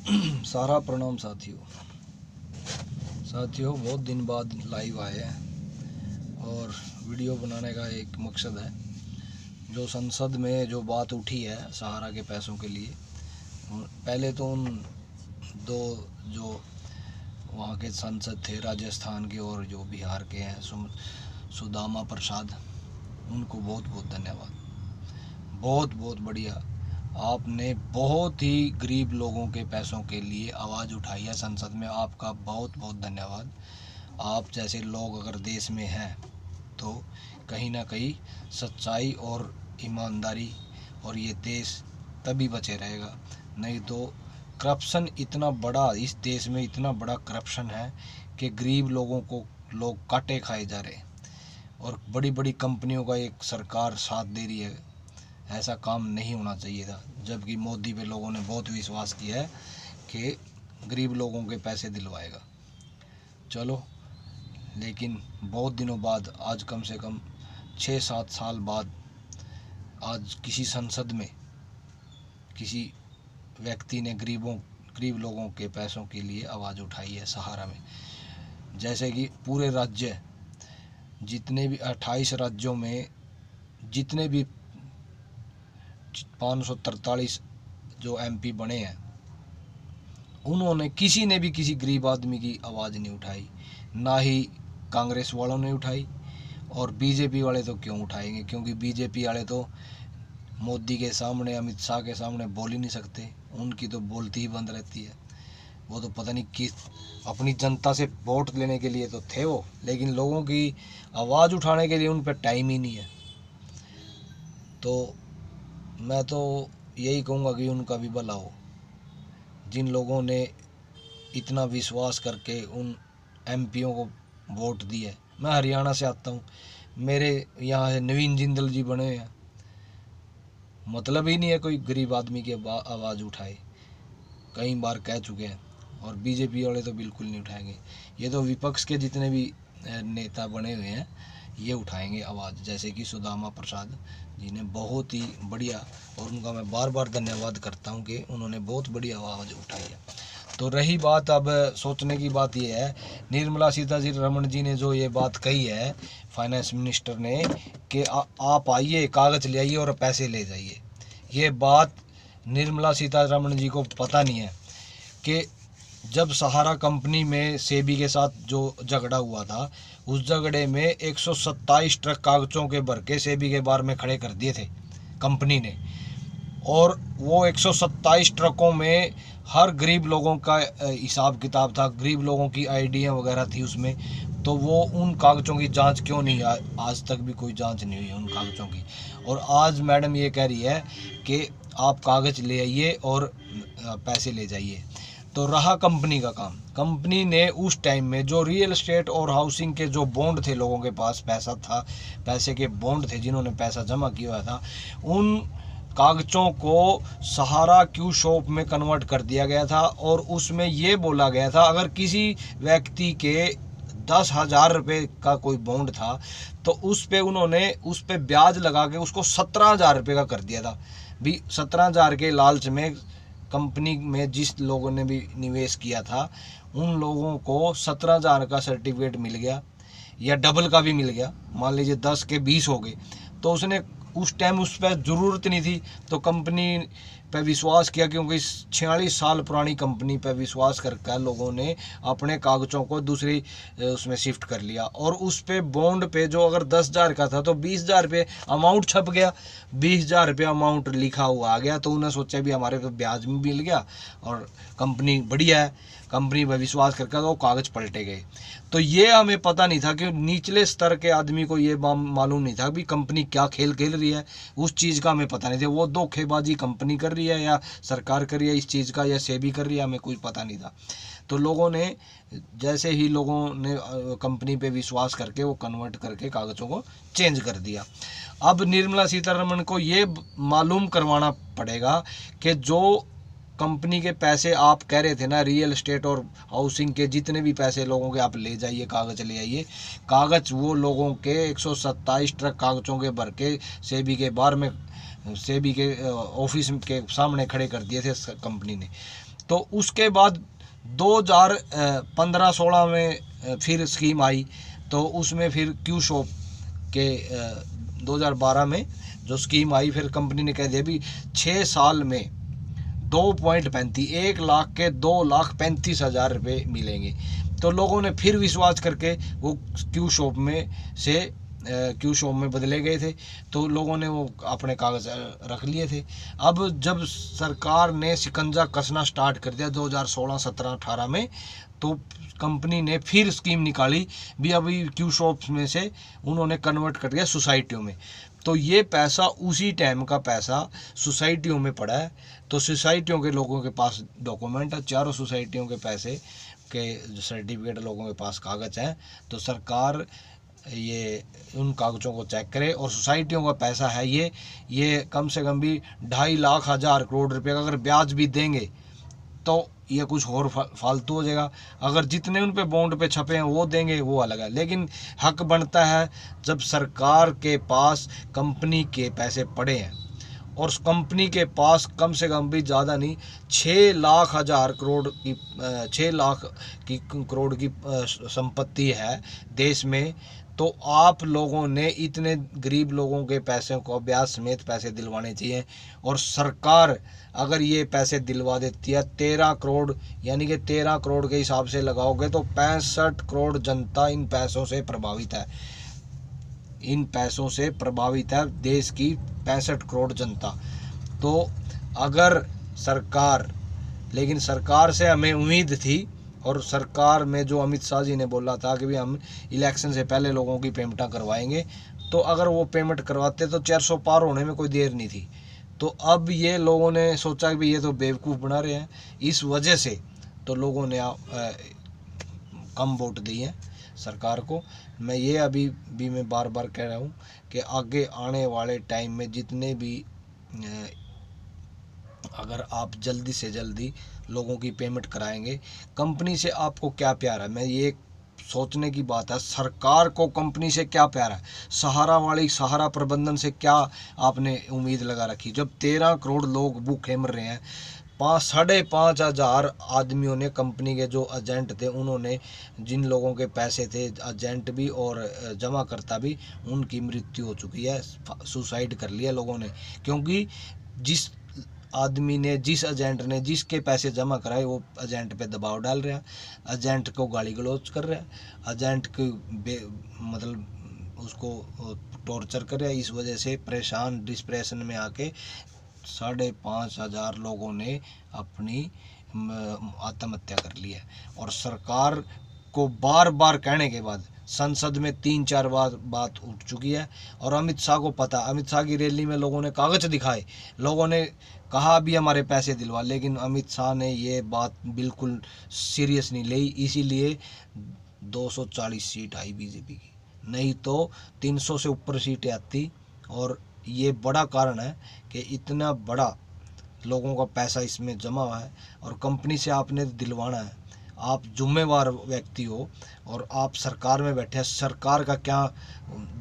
सारा प्रणाम साथियों, बहुत दिन बाद लाइव आए हैं और वीडियो बनाने का एक मकसद है। जो संसद में जो बात उठी है सहारा के पैसों के लिए, पहले तो उन दो जो वहाँ के सांसद थे राजस्थान के और जो बिहार के हैं सुदामा प्रसाद, उनको बहुत बहुत धन्यवाद। बहुत बहुत बढ़िया, आपने बहुत ही गरीब लोगों के पैसों के लिए आवाज़ उठाई है संसद में। आपका बहुत बहुत धन्यवाद। आप जैसे लोग अगर देश में हैं तो कहीं ना कहीं सच्चाई और ईमानदारी और ये देश तभी बचे रहेगा, नहीं तो करप्शन इतना बड़ा, इस देश में इतना बड़ा करप्शन है कि गरीब लोगों को लोग काटे खाए जा रहे हैं और बड़ी बड़ी कंपनियों का एक सरकार साथ दे रही है। ऐसा काम नहीं होना चाहिए था, जबकि मोदी पे लोगों ने बहुत विश्वास किया है कि गरीब लोगों के पैसे दिलवाएगा। चलो, लेकिन बहुत दिनों बाद, आज कम से कम 6-7 साल बाद, आज किसी संसद में किसी व्यक्ति ने गरीब लोगों के पैसों के लिए आवाज़ उठाई है सहारा में। जैसे कि पूरे राज्य, जितने भी 28 राज्यों में जितने भी 543 जो एमपी बने हैं, उन्होंने किसी ने भी किसी गरीब आदमी की आवाज़ नहीं उठाई, ना ही कांग्रेस वालों ने उठाई। और बीजेपी वाले तो क्यों उठाएंगे, क्योंकि बीजेपी वाले तो मोदी के सामने, अमित शाह के सामने बोल ही नहीं सकते, उनकी तो बोलती ही बंद रहती है। वो तो पता नहीं किस, अपनी जनता से वोट लेने के लिए तो थे वो, लेकिन लोगों की आवाज़ उठाने के लिए उन पर टाइम ही नहीं है। तो मैं तो यही कहूँगा कि उनका भी भला हो, जिन लोगों ने इतना विश्वास करके उन एमपीओ को वोट दिए। मैं हरियाणा से आता हूँ, मेरे यहाँ से नवीन जिंदल जी बने हैं, मतलब ही नहीं है कोई गरीब आदमी की आवाज़ उठाए, कई बार कह चुके हैं। और बीजेपी वाले तो बिल्कुल नहीं उठाएंगे, ये तो विपक्ष के जितने भी नेता बने हुए हैं ये उठाएंगे आवाज़, जैसे कि सुदामा प्रसाद जी ने बहुत ही बढ़िया, और उनका मैं बार बार धन्यवाद करता हूं कि उन्होंने बहुत बड़ी आवाज़ उठाई है। तो रही बात, अब सोचने की बात ये है, निर्मला सीतारमण जी ने जो ये बात कही है फाइनेंस मिनिस्टर ने कि आप आइए, कागज़ ले आइए और पैसे ले जाइए, ये बात निर्मला सीतारमण जी को पता नहीं है कि जब सहारा कंपनी में सेबी के साथ जो झगड़ा हुआ था, उस झगड़े में 127 ट्रक कागजों के भर के सेबी के बार में खड़े कर दिए थे कंपनी ने, और वो 127 ट्रकों में हर गरीब लोगों का हिसाब किताब था, गरीब लोगों की आईडियाँ वगैरह थी उसमें। तो वो उन कागज़ों की जांच क्यों नहीं, आज तक भी कोई जांच नहीं हुई उन कागज़ों की। और आज मैडम ये कह रही है कि आप कागज़ ले आइए और पैसे ले जाइए। तो रहा कंपनी का काम, कंपनी ने उस टाइम में जो रियल एस्टेट और हाउसिंग के जो बॉन्ड थे, लोगों के पास पैसा था, पैसे के बॉन्ड थे, जिन्होंने पैसा जमा किया हुआ था, उन कागज़ों को सहारा क्यू शॉप में कन्वर्ट कर दिया गया था। और उसमें ये बोला गया था, अगर किसी व्यक्ति के 10,000 रुपये का कोई बॉन्ड था तो उस पे उन्होंने उस पे ब्याज लगा के उसको 17,000 रुपये का कर दिया था। भी 17,000 के लालच में कंपनी में जिस लोगों ने भी निवेश किया था, उन लोगों को 17,000 का सर्टिफिकेट मिल गया, या डबल का भी मिल गया, मान लीजिए 10 के 20 हो गए। तो उसने उस टाइम उस पर ज़रूरत नहीं थी, तो कंपनी पे विश्वास किया, क्योंकि 46 साल पुरानी कंपनी पे विश्वास करके लोगों ने अपने कागज़ों को दूसरी उसमें शिफ्ट कर लिया। और उस पे बॉन्ड पे जो अगर 10,000 का था तो 20,000 रुपये अमाउंट छप गया, 20,000 रुपये अमाउंट लिखा हुआ आ गया। तो उन्हें सोचा भी हमारे को ब्याज भी मिल गया और कंपनी बढ़िया है, कंपनी पर विश्वास करके वो कागज़ पलटे गए। तो ये हमें पता नहीं था कि निचले स्तर के आदमी को ये मालूम नहीं था कि कंपनी क्या खेल खेल रही है, उस चीज़ का हमें पता नहीं था। वो धोखेबाजी कंपनी कर रही है या सरकार कर रही है इस चीज़ का, या सेबी कर रही है, हमें कुछ पता नहीं था। तो लोगों ने, जैसे ही लोगों ने कंपनी पे विश्वास करके वो कन्वर्ट करके कागज़ों को चेंज कर दिया। अब निर्मला सीतारमण को ये मालूम करवाना पड़ेगा कि जो कंपनी के पैसे आप कह रहे थे ना, रियल एस्टेट और हाउसिंग के जितने भी पैसे लोगों के, आप ले जाइए, कागज़ ले आइए। कागज़ वो लोगों के 127 ट्रक कागज़ों के भर के सेबी के बार में, सेबी के ऑफिस के सामने खड़े कर दिए थे कंपनी ने। तो उसके बाद 2015-16 में फिर स्कीम आई, तो उसमें फिर क्यू शॉप के 2012 में जो स्कीम आई, फिर कंपनी ने कह दिया भी 6 साल में 2.35 1 लाख के 2,35,000 रुपये मिलेंगे। तो लोगों ने फिर विश्वास करके वो क्यू शॉप में बदले गए थे, तो लोगों ने वो अपने कागज़ रख लिए थे। अब जब सरकार ने शिकंजा कसना स्टार्ट कर दिया 2016, 17, 18 में, तो कंपनी ने फिर स्कीम निकाली भी अभी क्यू शॉप्स में से उन्होंने कन्वर्ट कर दिया सोसाइटियों में। तो ये पैसा उसी टाइम का पैसा सोसाइटियों में पड़ा है। तो सोसाइटियों के लोगों के पास डॉक्यूमेंट है, चारों सोसाइटियों के पैसे के जो सर्टिफिकेट लोगों के पास कागज़ हैं। तो सरकार ये उन कागज़ों को चेक करे, और सोसाइटियों का पैसा है ये कम से कम भी 2.5 लाख हज़ार करोड़ रुपये का अगर ब्याज भी देंगे तो ये कुछ और फालतू हो जाएगा। अगर जितने उन पे बॉन्ड पे छपे हैं वो देंगे वो अलग है, लेकिन हक बनता है जब सरकार के पास कंपनी के पैसे पड़े हैं और कंपनी के पास कम से कम भी ज़्यादा नहीं 6 लाख हज़ार करोड़ की 6 लाख की करोड़ की संपत्ति है देश में। तो आप लोगों ने इतने गरीब लोगों के पैसे को ब्याज समेत पैसे दिलवाने चाहिए, और सरकार अगर ये पैसे दिलवा देती है 13 करोड़, यानी कि 13 करोड़ के हिसाब से लगाओगे तो 65 करोड़ जनता इन पैसों से प्रभावित है। इन पैसों से प्रभावित है देश की 65 करोड़ जनता। तो अगर सरकार, लेकिन सरकार से हमें उम्मीद थी, और सरकार में जो अमित शाह जी ने बोला था कि भी हम इलेक्शन से पहले लोगों की पेमेंट करवाएंगे, तो अगर वो पेमेंट करवाते तो 400 पार होने में कोई देर नहीं थी। तो अब ये लोगों ने सोचा कि ये तो बेवकूफ़ बना रहे हैं, इस वजह से तो लोगों ने कम वोट दिए हैं सरकार को। मैं ये अभी भी मैं बार बार कह रहा हूँ कि आगे आने वाले टाइम में जितने भी अगर आप जल्दी से जल्दी लोगों की पेमेंट कराएंगे, कंपनी से आपको क्या प्यार है, मैं ये सोचने की बात है, सरकार को कंपनी से क्या प्यार है, सहारा प्रबंधन से क्या आपने उम्मीद लगा रखी, जब 13 करोड़ लोग भूखे मर रहे हैं। 5,500 हज़ार आदमियों ने, कंपनी के जो एजेंट थे उन्होंने, जिन लोगों के पैसे थे, एजेंट भी और जमाकर्ता भी, उनकी मृत्यु हो चुकी है, सुसाइड कर लिया लोगों ने। क्योंकि जिस आदमी ने, जिस एजेंट ने जिसके पैसे जमा कराए वो एजेंट पे दबाव डाल रहा है, एजेंट को गाली गलौज कर रहा है, एजेंट को मतलब उसको टॉर्चर कर रहा है। इस वजह से परेशान, डिप्रेशन में आके 5,500 लोगों ने अपनी आत्महत्या कर ली है। और सरकार को बार बार कहने के बाद संसद में 3-4 बार बात उठ चुकी है, और अमित शाह को पता, अमित शाह की रैली में लोगों ने कागज़ दिखाए, लोगों ने कहा भी हमारे पैसे दिलवा, लेकिन अमित शाह ने ये बात बिल्कुल सीरियस नहीं ली। इसीलिए 240 सीट आई बीजेपी की, नहीं तो 300 से ऊपर सीटें आती। और ये बड़ा कारण है कि इतना बड़ा लोगों का पैसा इसमें जमा हुआ है, और कंपनी से आपने दिलवाना है। आप जिम्मेवार व्यक्ति हो और आप सरकार में बैठे हैं, सरकार का क्या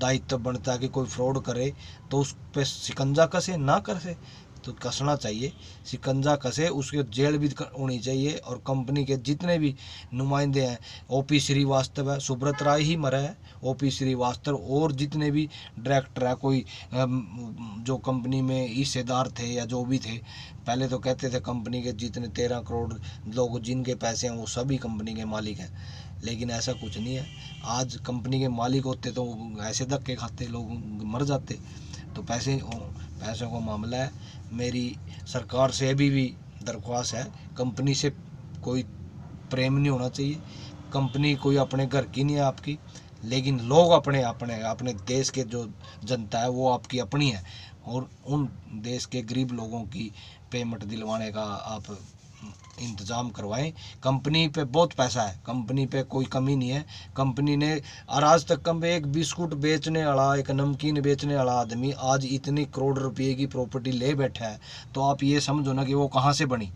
दायित्व बनता है कि कोई फ्रॉड करे तो उस पर शिकंजा कसे, ना करे तो कसना चाहिए, शिकंजा कसे, उसके जेल भी होनी चाहिए। और कंपनी के जितने भी नुमाइंदे हैं, ओपी श्रीवास्तव है, सुब्रत राय ही मरा है, ओपी श्रीवास्तव, और जितने भी डायरेक्टर है, कोई जो कंपनी में हिस्सेदार थे या जो भी थे, पहले तो कहते थे कंपनी के जितने 13 करोड़ लोग जिनके पैसे हैं वो सभी कंपनी के मालिक हैं, लेकिन ऐसा कुछ नहीं है। आज कंपनी के मालिक होते तो ऐसे धक्के खाते, लोग मर जाते। तो पैसों का मामला है। मेरी सरकार से अभी भी दरख्वास्त है, कंपनी से कोई प्रेम नहीं होना चाहिए, कंपनी कोई अपने घर की नहीं है आपकी, लेकिन लोग अपने देश के जो जनता है वो आपकी अपनी है, और उन देश के गरीब लोगों की पेमेंट दिलवाने का आप इंतज़ाम करवाएं। कंपनी पे बहुत पैसा है, कंपनी पे कोई कमी नहीं है। कंपनी ने आज तक कम एक बिस्कुट बेचने वाला, एक नमकीन बेचने वाला आदमी आज इतनी करोड़ रुपए की प्रॉपर्टी ले बैठा है, तो आप ये समझो ना कि वो कहाँ से बनी,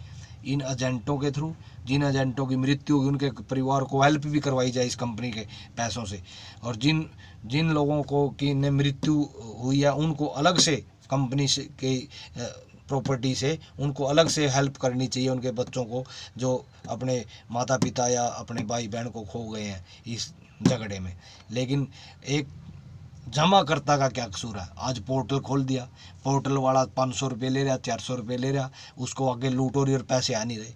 इन एजेंटों के थ्रू। जिन एजेंटों की मृत्यु हुई उनके परिवार को हेल्प भी करवाई जाए इस कंपनी के पैसों से, और जिन लोगों को की ने मृत्यु हुई है उनको अलग से कंपनी से के प्रॉपर्टी से उनको अलग से हेल्प करनी चाहिए, उनके बच्चों को जो अपने माता पिता या अपने भाई बहन को खो गए हैं इस झगड़े में। लेकिन एक जमाकर्ता का क्या कसूर है? आज पोर्टल खोल दिया, पोर्टल वाला 500 रुपये ले रहा, 400 रुपये ले रहा, उसको आगे लूट हो रही और पैसे आ नहीं रहे।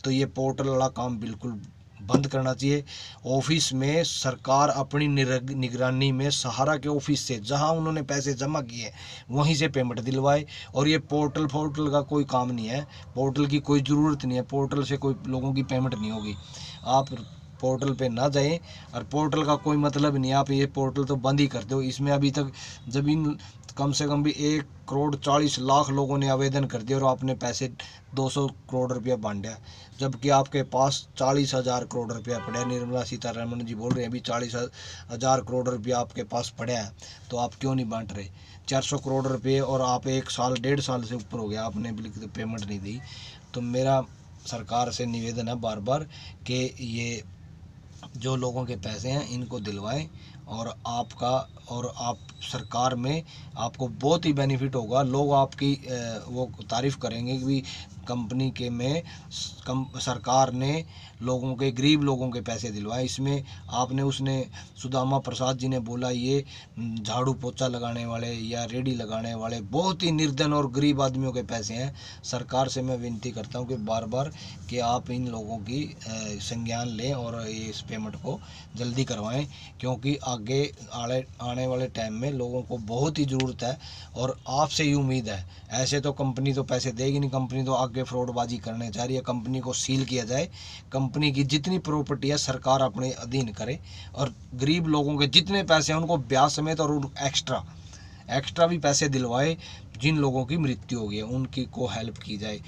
तो ये पोर्टल वाला काम बिल्कुल बंद करना चाहिए। ऑफिस में सरकार अपनी निगरानी में सहारा के ऑफिस से जहां उन्होंने पैसे जमा किए वहीं से पेमेंट दिलवाए। और ये पोर्टल का कोई काम नहीं है, पोर्टल की कोई ज़रूरत नहीं है, पोर्टल से कोई लोगों की पेमेंट नहीं होगी। आप पोर्टल पे ना जाएं, और पोर्टल का कोई मतलब नहीं है, आप ये पोर्टल तो बंद ही कर दो। इसमें अभी तक जब इन कम से कम भी 1,40,00,000 लोगों ने आवेदन कर दिया और आपने पैसे 200 करोड़ रुपया बांटा, जबकि आपके पास 40,000 करोड़ रुपया पड़ा है। निर्मला सीतारमण जी बोल रहे हैं अभी 40,000 करोड़ रुपया आपके पास पड़ा है, तो आप क्यों नहीं बांट रहे? 400 करोड़ रुपये और आप 1 साल 1.5 साल से ऊपर हो गया, आपने बिल्कुल पेमेंट नहीं दी। तो मेरा सरकार से निवेदन है बार बार कि ये जो लोगों के पैसे हैं इनको दिलवाएं, और आप सरकार में आपको बहुत ही बेनिफिट होगा। लोग आपकी वो तारीफ़ करेंगे कि कंपनी के में सरकार ने लोगों के, गरीब लोगों के पैसे दिलवाए। इसमें आपने उसने सुदामा प्रसाद जी ने बोला ये झाड़ू पोछा लगाने वाले या रेडी लगाने वाले बहुत ही निर्धन और गरीब आदमियों के पैसे हैं। सरकार से मैं विनती करता हूं कि बार बार कि आप इन लोगों की संज्ञान लें और इस पेमेंट को जल्दी करवाएं, क्योंकि आगे आने वाले टाइम में लोगों को बहुत ही ज़रूरत है और आपसे ही उम्मीद है। ऐसे तो कंपनी तो पैसे देगी नहीं, कंपनी तो आगे फ्रॉडबाजी करने जा रही है। कंपनी को सील किया जाए, कंपनी की जितनी प्रॉपर्टी है सरकार अपने अधीन करे, और गरीब लोगों के जितने पैसे हैं उनको ब्याज समेत और एक्स्ट्रा भी पैसे दिलवाए। जिन लोगों की मृत्यु हो गई है उनकी को हेल्प की जाए।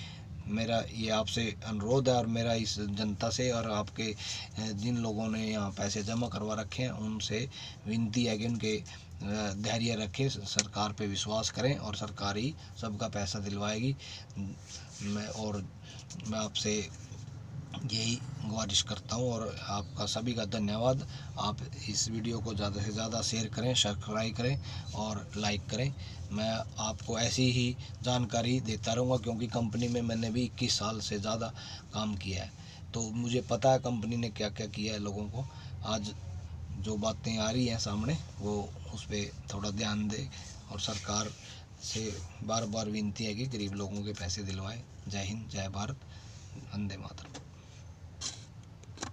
मेरा ये आपसे अनुरोध है, और मेरा इस जनता से और आपके जिन लोगों ने यहाँ पैसे जमा करवा रखे हैं उनसे विनती है कि उनके धैर्य रखें, सरकार पे विश्वास करें और सरकार ही सबका पैसा दिलवाएगी। मैं आपसे यही गुजारिश करता हूँ, और आपका सभी का धन्यवाद। आप इस वीडियो को ज़्यादा से ज़्यादा शेयर करें, सब्सक्राइब करें और लाइक करें। मैं आपको ऐसी ही जानकारी देता रहूँगा, क्योंकि कंपनी में मैंने भी 21 साल से ज़्यादा काम किया है, तो मुझे पता है कंपनी ने क्या क्या किया है लोगों को। आज जो बातें आ रही हैं सामने वो उस पर थोड़ा ध्यान दें, और सरकार से बार बार विनती है कि गरीब लोगों के पैसे दिलवाएं। जय हिंद, जय भारत, वंदे मातरम।